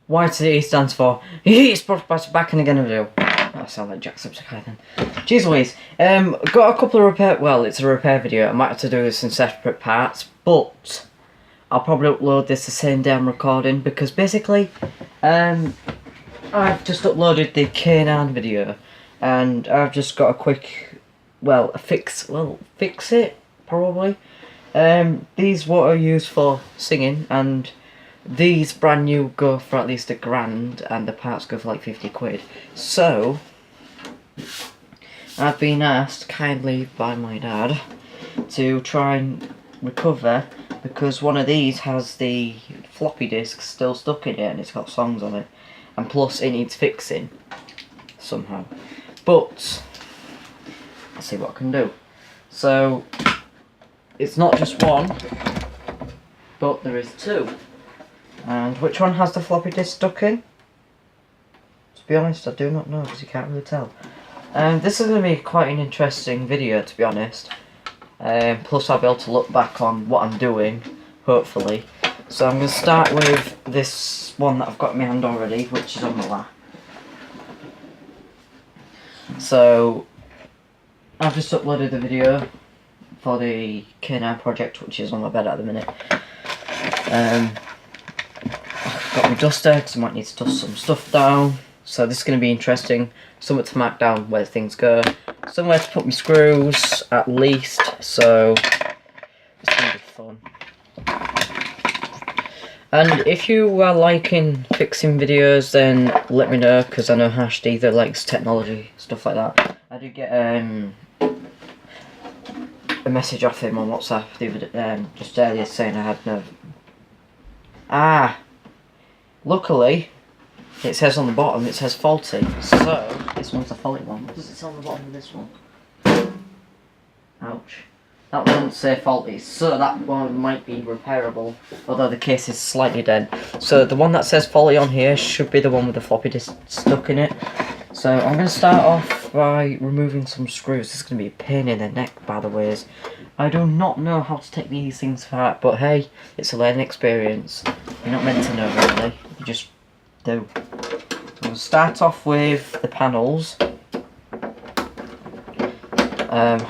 YTE stands for It's back in again video. I sound like Jacksepticeye then. Jeez Louise. Got a couple of repair. Well, it's a repair video. I might have to do this in separate parts, but I'll probably upload this the same day I'm recording because basically, I've just uploaded the K9 video, and I've just got a quick, fix it probably. These what are used for singing, and these brand new go for at least £1,000, and the parts go for like 50 quid. So I've been asked kindly by my dad to try and recover, because one of these has the floppy disk still stuck in it and it's got songs on it, and plus it needs fixing somehow. But I'll see what I can do. So it's not just one, but there is two. And which one has the floppy disk stuck in? To be honest, I do not know, because you can't really tell. This is going to be quite an interesting video, to be honest. Plus I'll be able to look back on what I'm doing, hopefully. So I'm going to start with this one that I've got in my hand already, which is on the lap. So I've just uploaded the video for the K9 project, which is on my bed at the minute. I've got my duster because I might need to dust some stuff down. So this is going to be interesting. Somewhere to mark down where things go. Somewhere to put my screws at least. So it's going to be fun. And if you are liking fixing videos, then let me know, because I know Hashed either likes technology, stuff like that. I did get a message off him on WhatsApp the other, just earlier saying I had no... Luckily, it says on the bottom, it says faulty. So, this one's the faulty one. What does it say on the bottom of this one? Ouch. That one doesn't say faulty, so that one might be repairable, although the case is slightly dead. So the one that says faulty on here should be the one with the floppy disk stuck in it. So I'm going to start off by removing some screws. This is going to be a pain in the neck, by the ways. I do not know how to take these things apart, but hey, it's a learning experience. You're not meant to know, really. You just do. We'll start off with the panels.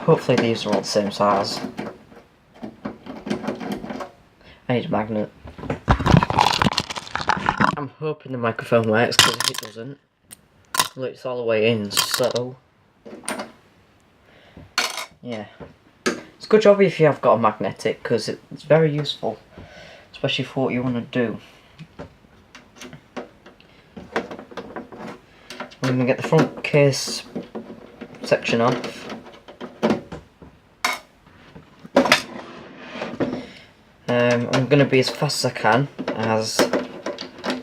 Hopefully these are all the same size. I need a magnet. I'm hoping the microphone works, because if it doesn't, look, it's all the way in, so yeah. It's a good job if you have got a magnetic, because it's very useful, especially for what you want to do. We're going to get the front case section off. I'm going to be as fast as I can, as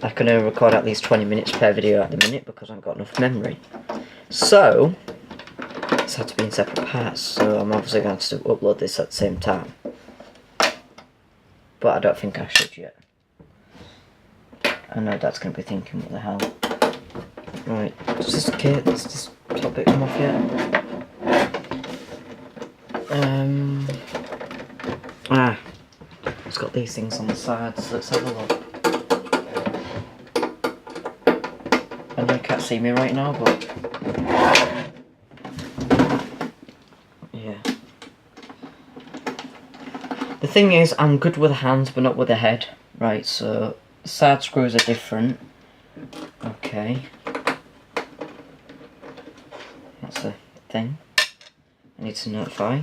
I can only record at least 20 minutes per video at the minute because I haven't got enough memory. So it's had to be in separate parts, so I'm obviously going to have to upload this at the same time. But I don't think I should yet. I know Dad's going to be thinking, what the hell. Right, does this top bit come off yet? It's got these things on the sides, so let's have a look. I know you can't see me right now, but yeah. The thing is, I'm good with the hands, but not with the head. Right, so the side screws are different. Okay. That's a thing I need to notify.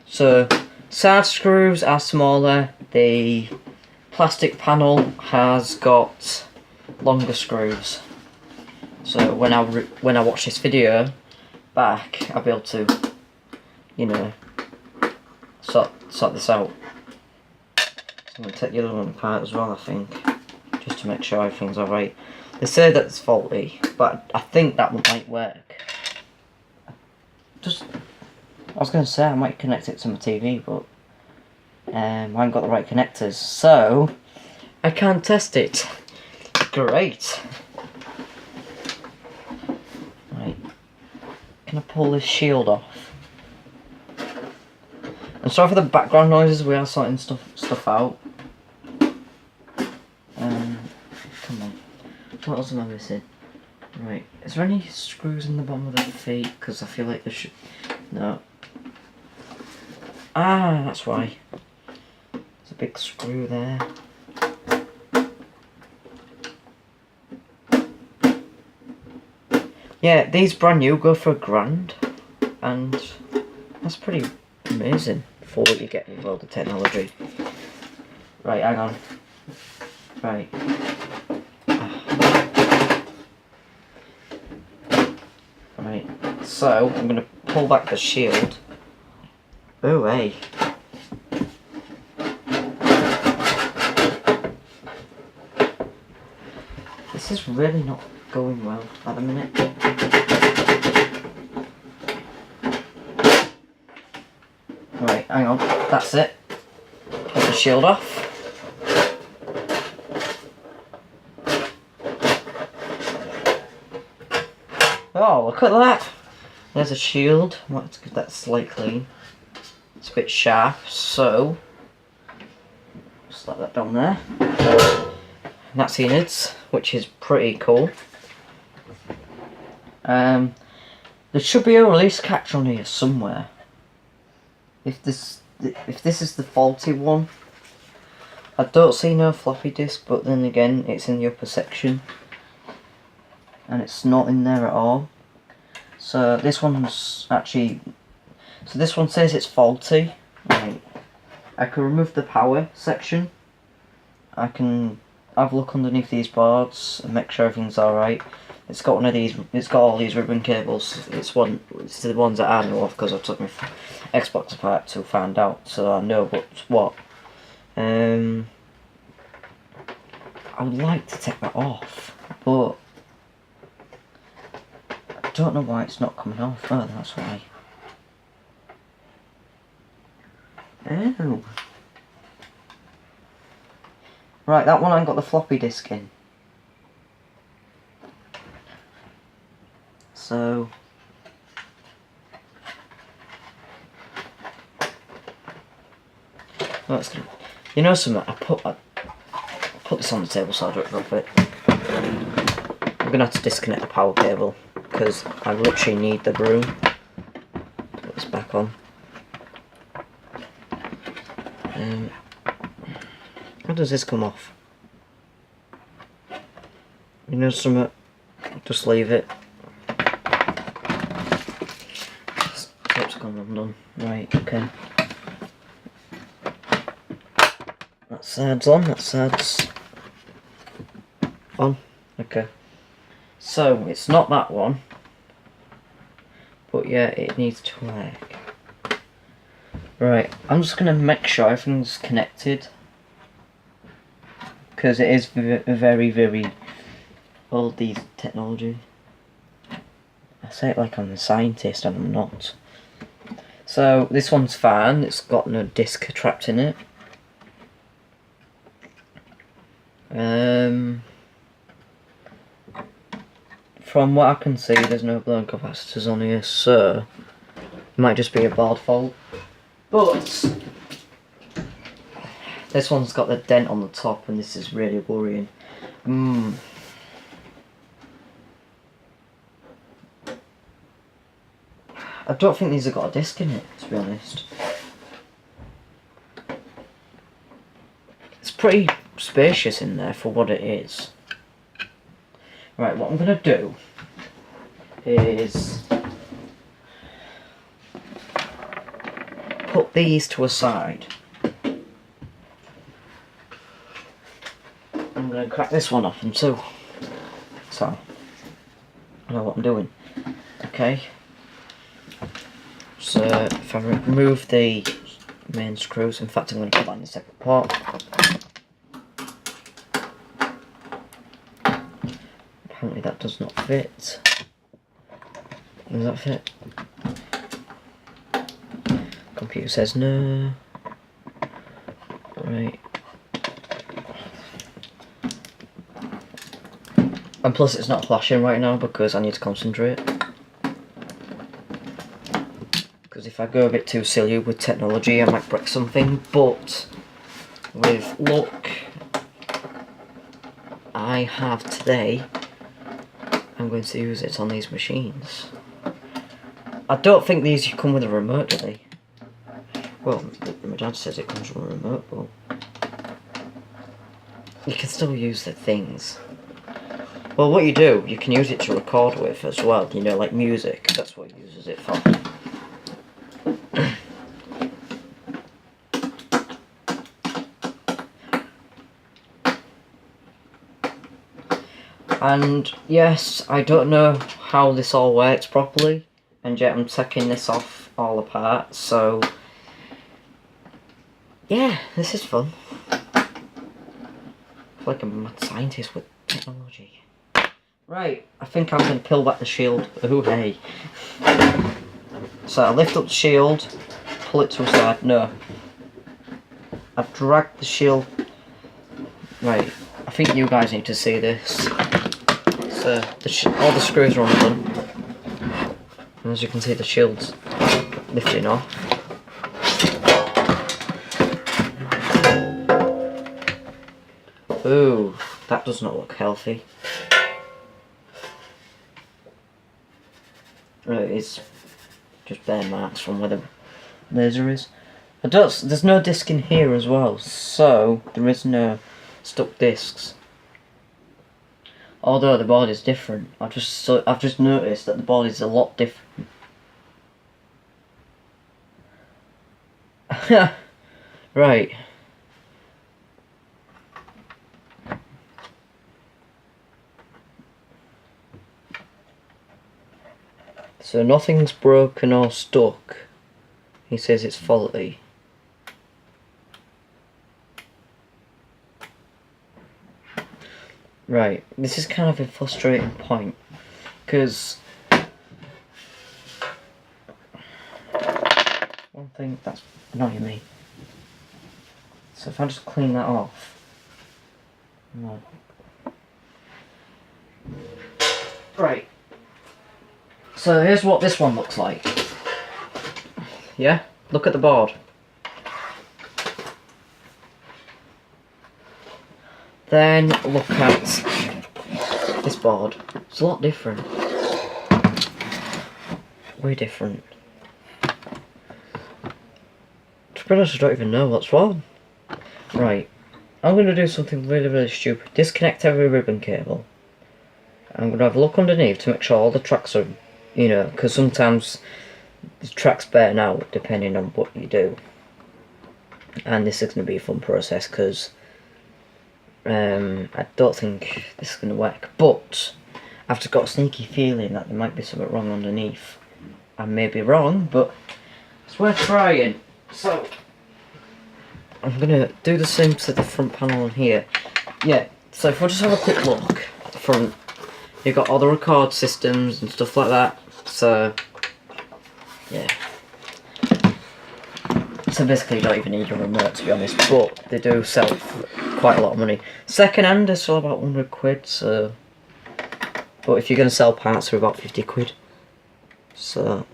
So, side screws are smaller. The plastic panel has got longer screws. So when I watch this video back, I'll be able to, you know, sort this out. So I'm going to take the other one apart as well, I think, just to make sure everything's alright. They say that it's faulty, but I think that one might work. I was going to say I might connect it to my TV, but I haven't got the right connectors, so I can't test it. Great. Right. Can I pull this shield off? I'm sorry for the background noises, we are sorting stuff out. Come on. What else am I missing? Right. Is there any screws in the bottom of the feet? Because I feel like there should... No. Ah, that's why. There's a big screw there. Yeah, these brand new go for £1,000. And that's pretty amazing for what you get with all the technology. Right, hang on. Right. Right, so I'm going to pull back the shield. Oh, hey. This is really not going well at the minute. Right, hang on. That's it. Pull the shield off. Oh, look at that! There's a shield. I want to give that slight clean. It's a bit sharp, so just let that down there. And that's the innards, which is pretty cool. There should be a release catch on here somewhere. If this is the faulty one, I don't see no floppy disk, but then again, it's in the upper section. And it's not in there at all. So this one's actually... So this one says it's faulty. Right. I can remove the power section. I can have a look underneath these boards and make sure everything's alright. It's got one of these, it's got all these ribbon cables. It's the ones that I know of because I took my Xbox apart to find out, so I know what's what. I would like to take that off, but I don't know why it's not coming off. Oh, that's why. Oh. Right, that one I got the floppy disk in. So that's good. You know something? I put this on the table so I don't drop it. I'm gonna have to disconnect the power cable because I literally need the broom. Put this back on. How does this come off? You know something? Just leave it. Tape's gone undone. Right, okay. That side's on, that side's on. Okay. So, it's not that one. But yeah, it needs to work. Right, I'm just going to make sure everything's connected. Because it is very, very oldie technology. I say it like I'm a scientist and I'm not. So this one's fine, it's got no disc trapped in it. From what I can see, there's no blown capacitors on here, so it might just be a board fault. But this one's got the dent on the top, and this is really worrying. I don't think these have got a disc in it, to be honest. It's pretty spacious in there for what it is. Right, what I'm going to do is put these to a side. I'm going to crack this one off in two. So, I know what I'm doing. Okay. So, if I remove the main screws, in fact I'm going to put that in a separate pot. Apparently that does not fit. Does that fit? Computer says no. Right. And plus it's not flashing right now because I need to concentrate. Because if I go a bit too silly with technology I might break something, but with luck I I have today, I'm going to use it on these machines. I don't think these come with a remote, do they? Well, my dad says it comes with a remote, but you can still use the things. Well, what you do, you can use it to record with as well, you know, like music. That's what he uses it for. And yes, I don't know how this all works properly, and yet I'm taking this off all apart, so yeah, this is fun. I feel like I'm a mad scientist with technology. Right, I think I'm going to peel back the shield. Ooh, hey. So I lift up the shield, pull it to the side. No. I drag the shield. Right, I think you guys need to see this. So all the screws are undone. And as you can see, the shield's lifting off. Ooh, that does not look healthy. Right, it's just bare marks from where the laser is. There's no disc in here as well, so there is no stuck discs. Although the board is different, I've just noticed that the board is a lot different. Right. So nothing's broken or stuck. He says it's faulty. Right, this is kind of a frustrating point, because one thing that's annoying me. So if I just clean that off. No. Right. So here's what this one looks like. Yeah? Look at the board. Then look at this board. It's a lot different. Way different. To be honest, I don't even know what's wrong. Right. I'm going to do something really, really stupid. Disconnect every ribbon cable. I'm going to have a look underneath to make sure all the tracks are, you know, because sometimes the tracks burn out depending on what you do. And this is going to be a fun process because I don't think this is going to work. But I've just got a sneaky feeling that there might be something wrong underneath. I may be wrong, but it's worth trying. So I'm going to do the same to the front panel on here. Yeah, so if I just have a quick look at the front, you've got all the record systems and stuff like that. So yeah. So basically you don't even need a remote, to be honest, but they do sell for quite a lot of money. Second hand is still about 100 quid, so, but if you're going to sell parts they're about 50 quid. So,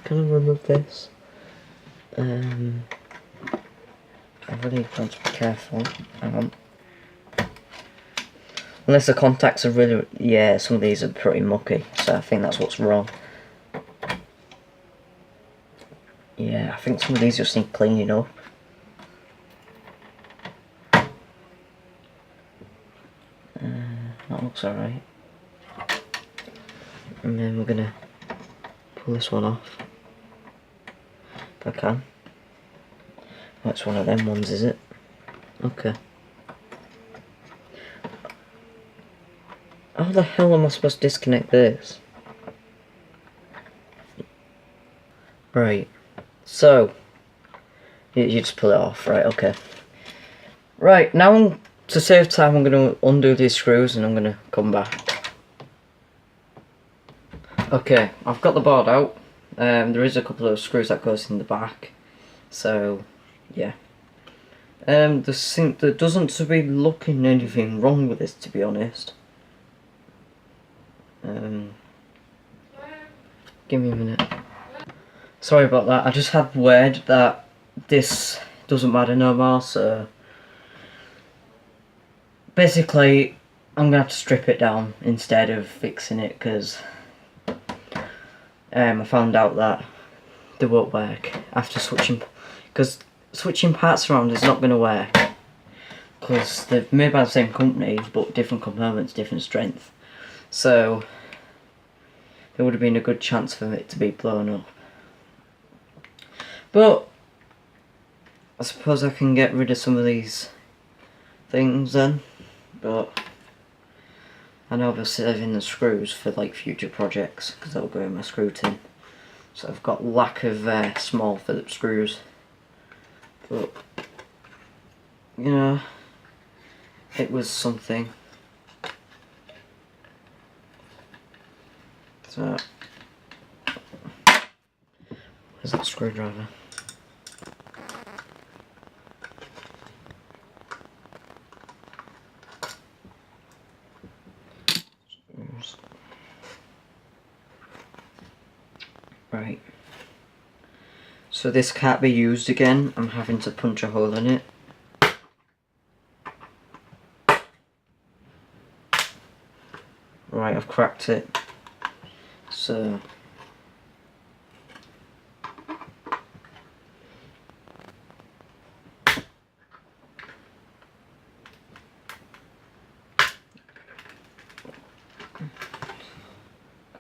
can I remove this? I really want to be careful. Hang on. Unless the contacts are really, yeah, some of these are pretty mucky, so I think that's what's wrong. Yeah, I think some of these just need cleaning up. That looks alright. And then we're gonna pull this one off. If I can. That's one of them ones, is it? Okay. How the hell am I supposed to disconnect this? Right. So, you just pull it off, right, okay. Right, now to save time I'm going to undo these screws and I'm going to come back. Okay, I've got the board out. There is a couple of screws that goes in the back. So, yeah. There doesn't to be looking anything wrong with this, to be honest. Give me a minute. Sorry about that, I just had word that this doesn't matter no more, so basically I'm gonna have to strip it down instead of fixing it, because I found out that they won't work after switching, because switching parts around is not going to work, because they're made by the same company but different components, different strength, so there would have been a good chance for it to be blown up. But I suppose I can get rid of some of these things then, but I know I'll be saving the screws for like future projects, because they'll go in my screw tin. So I've got lack of small Phillips screws, but you know, it was something. So where's that screwdriver? Right. So this can't be used again. I'm having to punch a hole in it. Right, I've cracked it. So got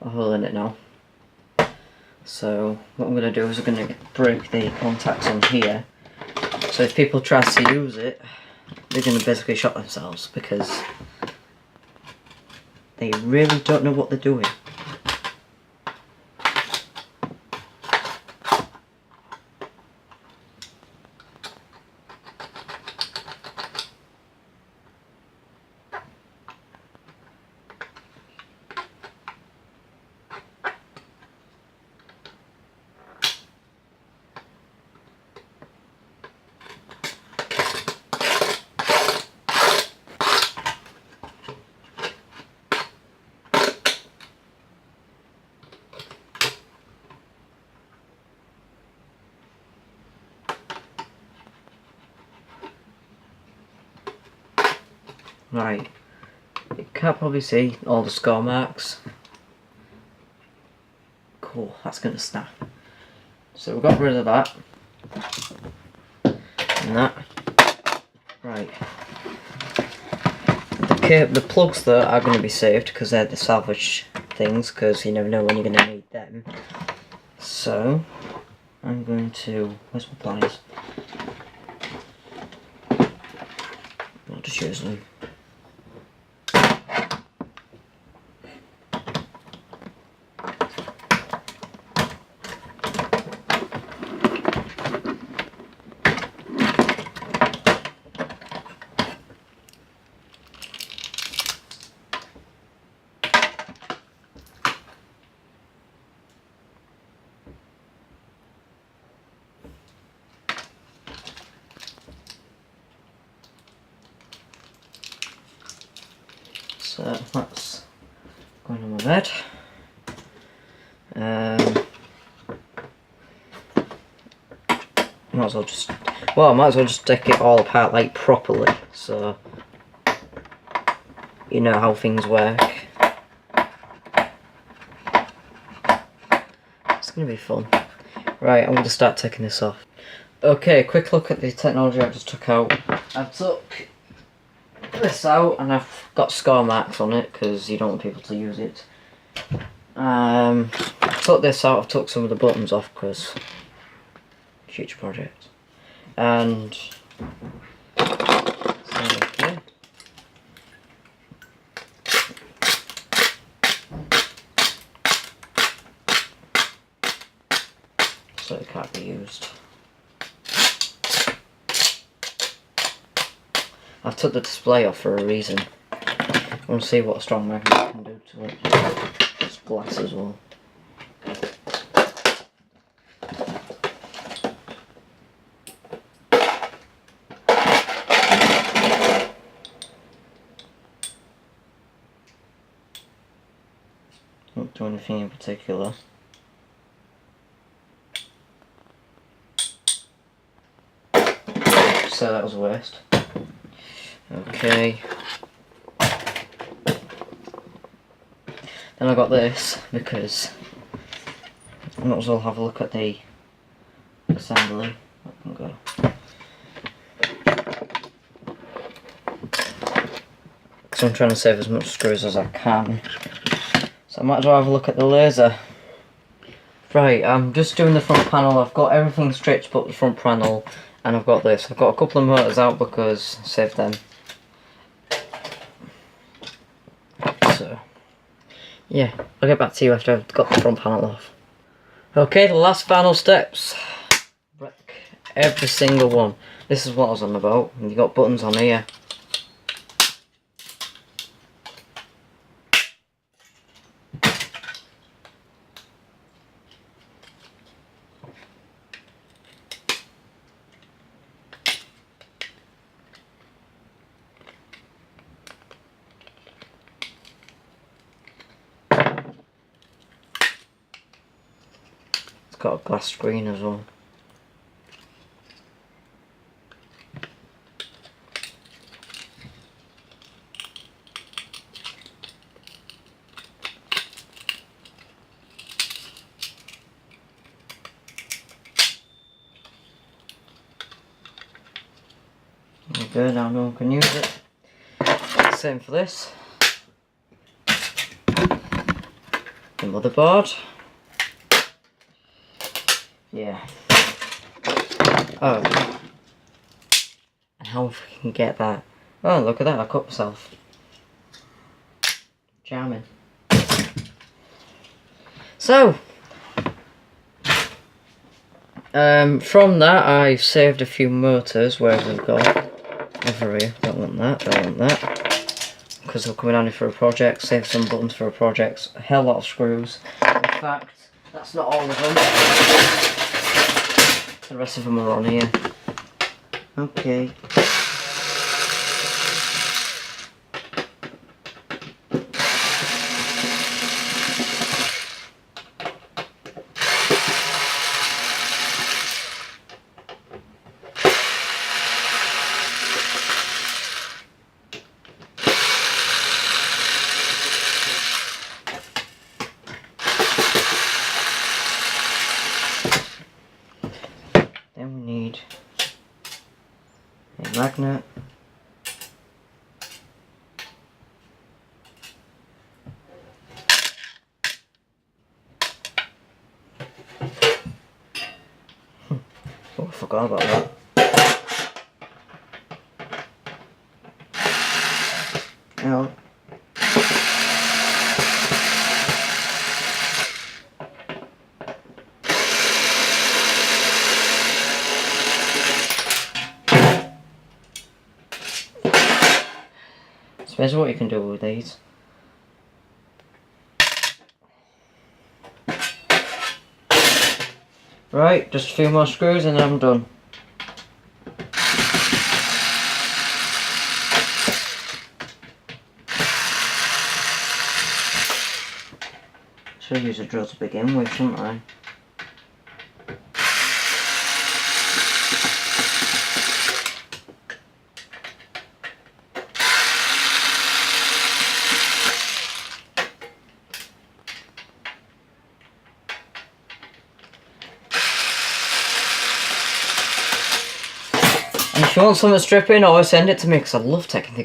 a hole in it now. So what I'm going to do is I'm going to break the contacts on here, so if people try to use it, they're going to basically shot themselves, because they really don't know what they're doing. Right, you can't probably see all the score marks. Cool, that's going to snap. So we got rid of that. And that. Right. The plugs though are going to be saved, because they're the salvage things, because you never know when you're going to need them. So I'm going to, where's my pliers? I'll just use them. So that's going on my bed. Might as well just, well, I might as well just take it all apart like properly, so you know how things work. It's gonna be fun. Right, I'm gonna start taking this off. Okay, quick look at the technology I just took out. I took this out and I've got score marks on it because you don't want people to use it. Took this out, I've took some of the buttons off because future project. And okay. So it can't be used. I've took the display off for a reason. I want to see what a strong magnet can do to it. It's glass as well. Don't do anything in particular. So that was a waste. Okay. Then I got this because I might as well have a look at the assembly. Up and go. So I'm trying to save as much screws as I can. So I might as well have a look at the laser. Right, I'm just doing the front panel. I've got everything stretched but the front panel, and I've got this. I've got a couple of motors out because save them. So yeah, I'll get back to you after I've got the front panel off. Okay, the last final steps. Break every single one. This is what I was on about. You got buttons on here. It's got a glass screen as well. Good, now no one can use it. Same for this. The motherboard. Yeah. Oh. And how if we can get that? Oh, look at that, I cut myself. Charming. So, from that I've saved a few motors where we've got over here. Don't want that, because they'll come in handy for a project. Save some buttons for a project, a hell lot of screws. In fact, that's not all of them. The rest of them are on here. Okay. Then we need a magnet. Oh, I forgot about that. Now, depends what you can do with these. Right, just a few more screws and then I'm done. Should use a drill to begin with, shouldn't I? And if you want something stripping, always send it to me because I love taking things